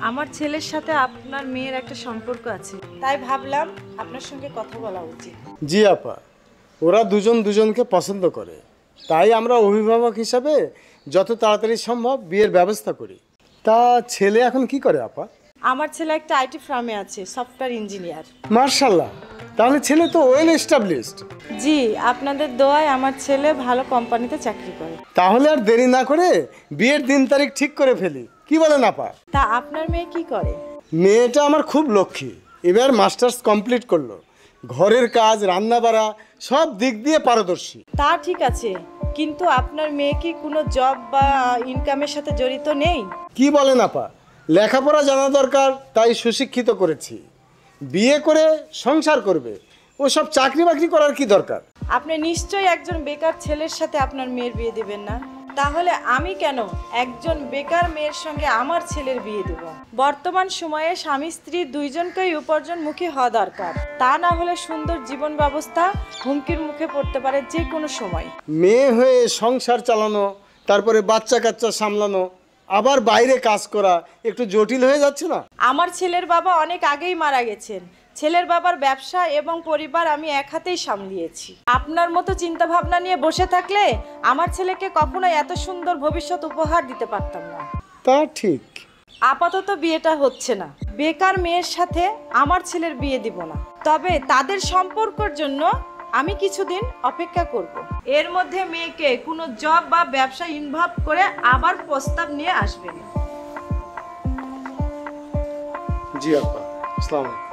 আমার ছেলের সাথে আপনার মেয়ের একটা সম্পর্ক আছে, তাই ভাবলাম আপনার সঙ্গে কথা বলা উচিত। জি আপা, ওরা দুজন দুজনকে পছন্দ করে, তাই আমরা অভিভাবক হিসাবে যত তাড়াতাড়ি সম্ভব বিয়ের ব্যবস্থা করি। তা ছেলে এখন কি করে আপা? আমার ছেলে একটা আইটি ফার্মে আছে, সফটওয়্যার ইঞ্জিনিয়ার। মার্শাল্লাহ, তাহলে ছেলে তো ওয়েল এস্টাবলিশড। জি, আপনাদের দোয়ায় আমার ছেলে ভালো কোম্পানিতে চাকরি করে। তাহলে আর দেরি না করে বিয়ের দিন তারিখ ঠিক করে ফেলি, কি বলেন আপা? তা আপনার মেয়ে কি করে? মেয়েটা আমার খুব লক্ষ্মী, এবার মাস্টার্স কমপ্লিট করলো, ঘরের কাজ রান্না বাড়া সব দিক দিয়ে পারদর্শী। তা ঠিক আছে, কিন্তু আপনার মেয়ে কি কোনো জব বা ইনকামের সাথে জড়িত নেই? কি বলেন আপা, লেখাপড়া জানা দরকার, তাই সুশিক্ষিত করেছি। বিয়ে করে সংসার করবে, ওসব চাকরি বাকরি করার কি দরকার? আপনি নিশ্চয়ই একজন বেকার ছেলের সাথে আপনার মেয়ের বিয়ে দিবেন না? তাহলে আমি কেন একজন বেকার মেয়ের সঙ্গে আমার ছেলের বিয়ে দেব? বর্তমান সময়ে স্বামী স্ত্রী দুইজনকেই উপার্জনমুখী হওয়া দরকার, তা না হলে সুন্দর জীবন ব্যবস্থা হুমকির মুখে পড়তে পারে যে কোনো সময়। মেয়ে হয়ে সংসার চালানো, তারপরে বাচ্চা কাচ্চা সামলানো, আবার বাইরে কাজ করা একটু জটিল হয়ে যাচ্ছে না? আমার ছেলের বাবা অনেক আগেই মারা গেছেন, ছেলের বাবার ব্যবসা এবং পরিবার আমি এক হাতেই সামলিয়েছি। আপনার মতো চিন্তা ভাবনা নিয়ে বসে থাকলে আমার ছেলেকে কখনোই এত সুন্দর ভবিষ্যৎ উপহার দিতে পারতাম না। তা ঠিক। আপাতত বিয়েটা হচ্ছে না, বেকার মেয়ের সাথে আমার ছেলের বিয়ে দিব না, তবে তাদের সম্পর্কের জন্য আমি কিছুদিন অপেক্ষা করব। এর মধ্যে মেয়েকে কোনো জব বা ব্যবসা ইনভলভ করে আবার প্রস্তাব নিয়ে আসবেন। জি আপা, আসসালামু আলাইকুম।